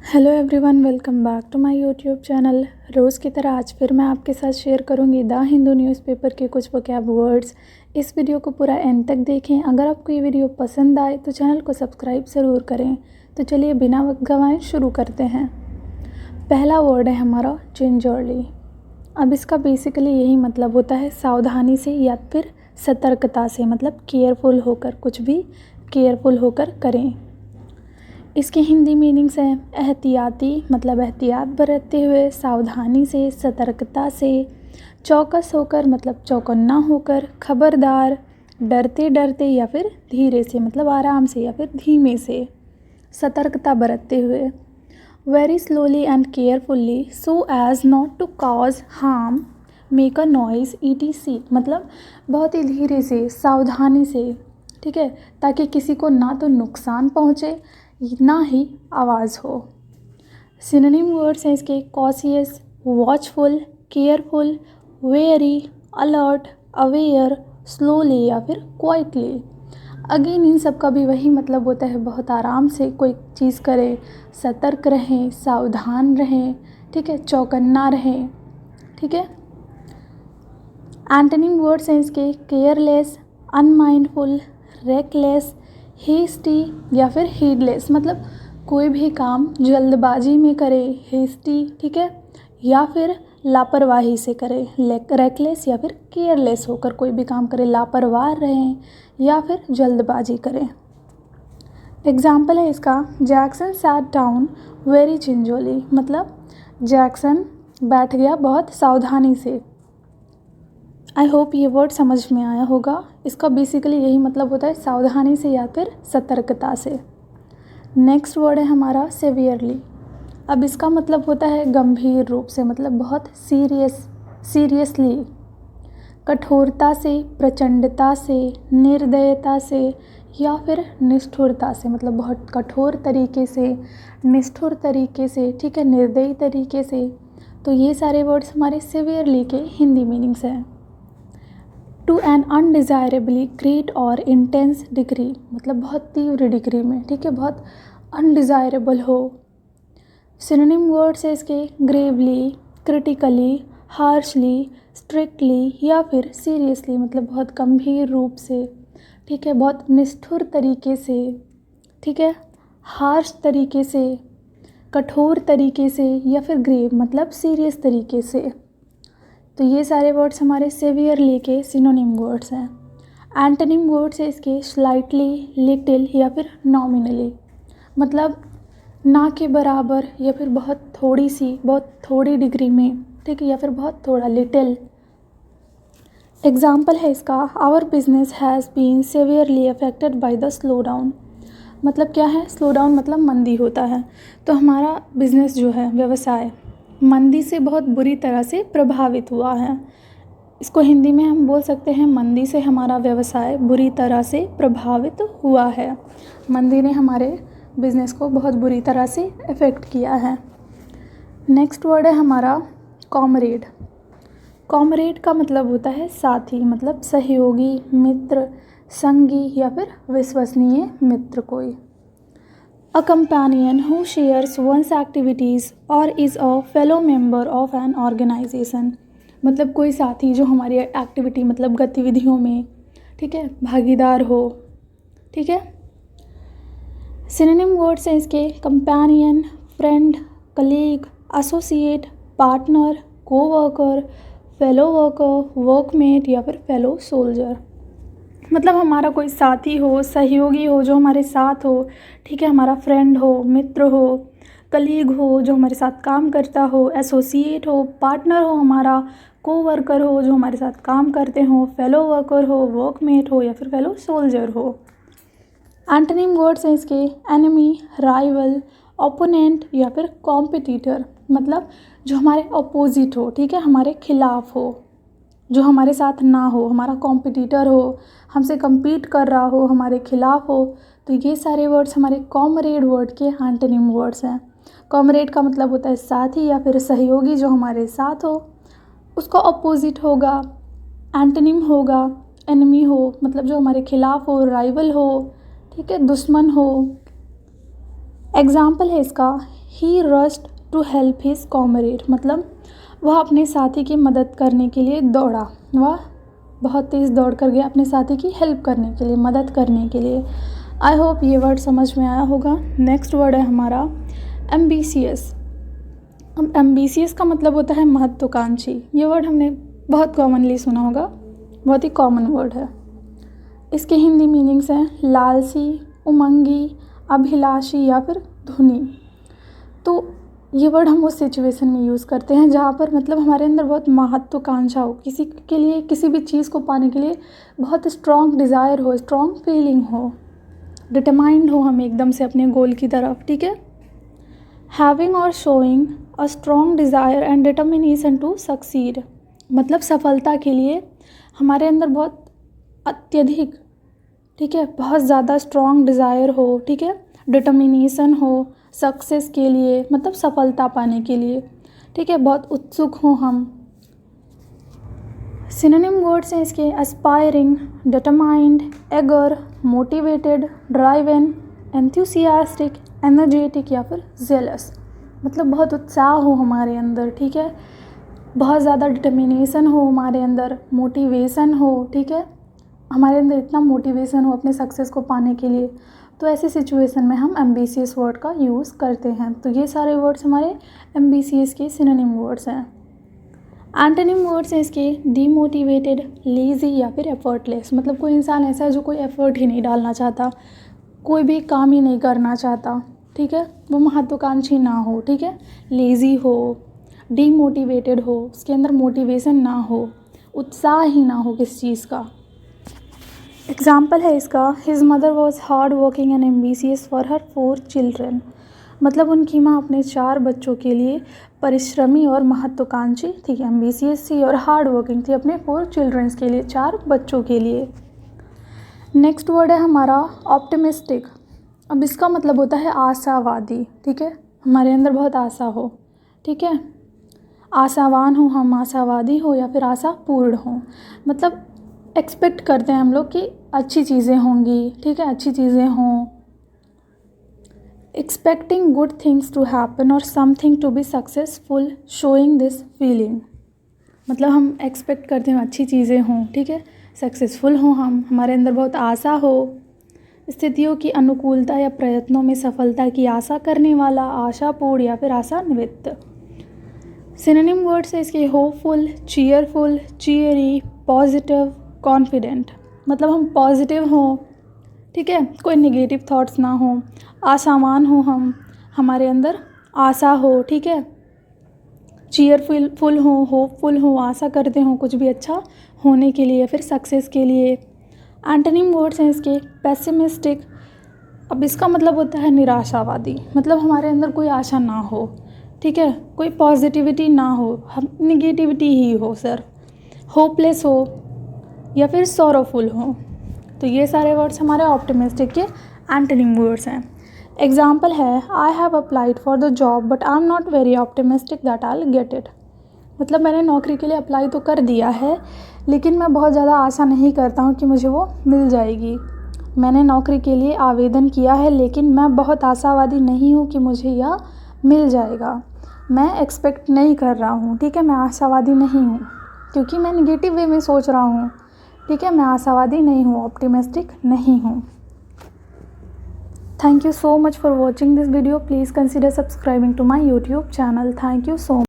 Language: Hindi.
Hello everyone, welcome back to my YouTube channel. रोज़ की तरह आज फिर मैं आपके साथ शेयर करूंगी द हिंदू न्यूज़पेपर के कुछ वोकैब वर्ड्स। इस वीडियो को पूरा एंड तक देखें। अगर आपको ये वीडियो पसंद आए तो चैनल को सब्सक्राइब ज़रूर करें। तो चलिए बिना वक्त गंवाए शुरू करते हैं। पहला वर्ड है हमारा जिंजरली। अब इसका बेसिकली यही मतलब होता है सावधानी से या फिर सतर्कता से, मतलब केयरफुल होकर, कुछ भी केयरफुल होकर करें। इसके हिंदी मीनिंग्स हैं एहतियाती, मतलब एहतियात बरतते हुए, सावधानी से, सतर्कता से, चौकस होकर मतलब चौकन्ना होकर, खबरदार, डरते डरते या फिर धीरे से मतलब आराम से या फिर धीमे से, सतर्कता बरतते हुए। Very slowly and carefully so as not to cause harm, make a noise ETC, मतलब बहुत ही धीरे से, सावधानी से, ठीक है, ताकि किसी को ना तो नुकसान पहुँचे ना ही आवाज़ हो। सिनोनिम वर्ड्स हैं इसके cautious, watchful, careful, very, alert, aware, slowly या फिर क्वाइटली। अगेन इन सब का भी वही मतलब होता है बहुत आराम से कोई चीज़ करें, सतर्क रहें, सावधान रहें, ठीक है, चौकन्ना रहें, ठीक है। एंटोनिम वर्ड्स हैं इसके केयरलेस, अनमाइंडफुल, रेकलेस, हेस्टी या फिर हीडलेस, मतलब कोई भी काम जल्दबाजी में करे, हेस्टी, ठीक है, या फिर लापरवाही से करे, रेकलेस या फिर केयरलेस होकर कोई भी काम करे, लापरवाह रहें या फिर जल्दबाजी करें। एग्जाम्पल है इसका Jackson sat down very gingerly, मतलब जैक्सन बैठ गया बहुत सावधानी से। आई होप ये वर्ड समझ में आया होगा। इसका बेसिकली यही मतलब होता है सावधानी से या फिर सतर्कता से। नेक्स्ट वर्ड है हमारा सेवियरली। अब इसका मतलब होता है गंभीर रूप से, मतलब बहुत सीरियसली, कठोरता से, प्रचंडता से, निर्दयता से या फिर निष्ठुरता से, मतलब बहुत कठोर तरीके से, निष्ठुर तरीके से, ठीक है, निर्दयी तरीके से। तो ये सारे वर्ड्स हमारे सेवियरली के हिंदी मीनिंग्स हैं। टू एन अनडिज़ायरेबली ग्रेट और इंटेंस डिग्री, मतलब बहुत तीव्र डिग्री में, ठीक है, बहुत अनडिज़ायरेबल हो। सिनोनिम वर्ड्स है इसके ग्रेवली, क्रिटिकली, हार्शली, स्ट्रिक्टली या फिर सीरियसली, मतलब बहुत गंभीर रूप से, ठीक है, बहुत निष्ठुर तरीके से, ठीक है, हार्श तरीके से, कठोर तरीके से या फिर ग्रेव मतलब सीरियस तरीके से। तो ये सारे वर्ड्स हमारे सेवियरली के सिनोनिम वर्ड्स हैं। एंटोनिम वर्ड्स है इसके स्लाइटली, लिटिल या फिर नॉमिनली, मतलब ना के बराबर या फिर बहुत थोड़ी सी, बहुत थोड़ी डिग्री में, ठीक है, या फिर बहुत थोड़ा, लिटिल। एग्जाम्पल है इसका our business has been severely affected by the slow down, मतलब क्या है, स्लो डाउन मतलब मंदी होता है। तो हमारा बिजनेस जो है, व्यवसाय, मंदी से बहुत बुरी तरह से प्रभावित हुआ है। इसको हिंदी में हम बोल सकते हैं मंदी से हमारा व्यवसाय बुरी तरह से प्रभावित हुआ है। मंदी ने हमारे बिज़नेस को बहुत बुरी तरह से इफ़ेक्ट किया है। नेक्स्ट वर्ड है हमारा कॉमरेड। कॉमरेड का मतलब होता है साथी, मतलब सहयोगी, मित्र, संगी या फिर विश्वसनीय मित्र कोई। A companion who shares one's activities or is a fellow member of an organization, मतलब कोई साथी जो हमारी एक्टिविटी मतलब गतिविधियों में, ठीक है, भागीदार हो, ठीक है। सिनोनिम वर्ड्स हैं इसके companion, friend, colleague, associate, partner, co-worker, fellow worker, workmate या फिर फेलो सोल्जर, मतलब हमारा कोई साथी हो, सहयोगी हो जो हमारे साथ हो, ठीक है, हमारा फ्रेंड हो, मित्र हो, कलीग हो जो हमारे साथ काम करता हो, एसोसिएट हो, पार्टनर हो हमारा, कोवर्कर हो जो हमारे साथ काम करते हो, फेलो वर्कर हो, वर्कमेट हो या फिर फेलो सोल्जर हो। एंटोनिम वर्ड्स हैं इसके एनिमी, राइवल, ओपोनेंट या फिर कॉम्पिटिटर, मतलब जो हमारे अपोजिट हो, ठीक है, हमारे खिलाफ हो, जो हमारे साथ ना हो, हमारा कॉम्पिटिटर हो, हमसे compete कर रहा हो, हमारे खिलाफ हो। तो ये सारे वर्ड्स हमारे कॉमरेड वर्ड के एंटोनिम वर्ड्स हैं। कॉमरेड का मतलब होता है साथी या फिर सहयोगी जो हमारे साथ हो, उसका अपोजिट होगा, एंटोनिम होगा एनिमी हो, मतलब जो हमारे खिलाफ हो, राइवल हो, ठीक है, दुश्मन हो। एग्ज़ाम्पल है इसका, he rushed to help his comrade, मतलब वह अपने साथी की मदद करने के लिए दौड़ा, वह बहुत तेज़ दौड़ कर गया अपने साथी की हेल्प करने के लिए, मदद करने के लिए। आई होप ये वर्ड समझ में आया होगा। नेक्स्ट वर्ड है हमारा एम्बिशियस। अब एम्बिशियस का मतलब होता है महत्वाकांक्षी। ये वर्ड हमने बहुत कॉमनली सुना होगा, बहुत ही कॉमन वर्ड है। इसके हिंदी मीनिंग्स हैं लालची, उमंगी, अभिलाषी या फिर धुनी। तो ये वर्ड हम उस सिचुएशन में यूज़ करते हैं जहाँ पर मतलब हमारे अंदर बहुत महत्वाकांक्षा हो, किसी के लिए, किसी भी चीज़ को पाने के लिए बहुत स्ट्रॉन्ग डिज़ायर हो, स्ट्रॉन्ग फीलिंग हो, डिटरमाइंड हो हम एकदम से अपने गोल की तरफ, ठीक है। हैविंग और showing a strong desire and determination to succeed, मतलब सफलता के लिए हमारे अंदर बहुत अत्यधिक, ठीक है, बहुत ज़्यादा स्ट्रॉन्ग डिज़ायर हो, ठीक है, डिटर्मिनेशन हो सक्सेस के लिए, मतलब सफलता पाने के लिए, ठीक है, बहुत उत्सुक हो हम। सिनोनिम वर्ड्स हैं इसके aspiring, determined, eager, motivated, driven, enthusiastic, energetic या फिर जेलस, मतलब बहुत उत्साह हो हमारे अंदर, ठीक है, बहुत ज़्यादा डिटर्मिनेशन हो हमारे अंदर, मोटिवेशन हो, ठीक है, हमारे अंदर इतना मोटिवेशन हो अपने सक्सेस को पाने के लिए। तो ऐसी सिचुएशन में हम एम्बिशियस वर्ड का यूज़ करते हैं। तो ये सारे वर्ड्स हमारे एम्बिशियस के सिनोनिम वर्ड्स हैं। एंटोनिम वर्ड्स हैं इसके डीमोटिवेटेड, लेज़ी या फिर एफर्टलेस, मतलब कोई इंसान ऐसा है जो कोई एफर्ट ही नहीं डालना चाहता, कोई भी काम ही नहीं करना चाहता, ठीक है, वो महत्वाकांक्षी ना हो, ठीक है, लेज़ी हो, डीमोटिवेटेड हो, उसके अंदर मोटिवेशन ना हो, उत्साह ही ना हो किस चीज़ का। एग्ज़ाम्पल है इसका, his mother was hard working and ambitious for her 4 children, मतलब उनकी माँ अपने 4 बच्चों के लिए परिश्रमी और महत्वाकांक्षी थी, एम्बिशियस थी और हार्ड वर्किंग थी अपने 4 चिल्ड्रंस के लिए, 4 बच्चों के लिए। नेक्स्ट वर्ड है हमारा ऑप्टिमिस्टिक। अब इसका मतलब होता है आशावादी, ठीक है, हमारे अंदर बहुत आशा हो, ठीक है, आशावान हो हम, आशावादी हो या फिर आशापूर्ण हो, मतलब एक्सपेक्ट करते हैं हम लोग कि अच्छी चीज़ें होंगी, ठीक है, अच्छी चीज़ें हों। Expecting good things to happen और something to be successful, showing this feeling, मतलब हम एक्सपेक्ट करते हैं अच्छी चीज़ें हों, ठीक है, सक्सेसफुल हों हम, हमारे अंदर बहुत आशा हो, स्थितियों की अनुकूलता या प्रयत्नों में सफलता की आशा करने वाला, आशापूर्ण या फिर आशान्वित। सिनोनिम वर्ड्स है इसके होपफुल, चीयरफुल, चीयरी, पॉजिटिव, कॉन्फिडेंट, मतलब हम पॉजिटिव हों, ठीक है, कोई नेगेटिव थॉट्स ना हो, आशावान हो हम, हमारे अंदर आशा हो, ठीक है, चीयरफुल हो, होपफुल हो, आशा करते हो कुछ भी अच्छा होने के लिए, फिर सक्सेस के लिए। एंटोनिम वर्ड्स हैं इसके पेसिमिस्टिक। अब इसका मतलब होता है निराशावादी, मतलब हमारे अंदर कोई आशा ना हो, ठीक है, कोई पॉजिटिविटी ना हो, हम निगेटिविटी ही हो सर, होपलेस हो या फिर सॉरोफुल हो। तो ये सारे वर्ड्स हमारे ऑप्टिमिस्टिक के एंटोनिम वर्ड्स हैं। एग्जाम्पल है, I have applied for the job but I am not very optimistic that I will get it, मतलब मैंने नौकरी के लिए अप्लाई तो कर दिया है लेकिन मैं बहुत ज़्यादा आशा नहीं करता हूँ कि मुझे वो मिल जाएगी। मैंने नौकरी के लिए आवेदन किया है लेकिन मैं बहुत आशावादी नहीं हूँ कि मुझे यह मिल जाएगा। मैं एक्सपेक्ट नहीं कर रहा हूँ, ठीक है, मैं आशावादी नहीं हूँ क्योंकि मैं निगेटिव वे में सोच रहा हूँ, ठीक है, मैं आशावादी नहीं हूँ, ऑप्टिमिस्टिक नहीं हूँ। Thank you so much for watching this video. Please consider subscribing to my YouTube channel. Thank you so much.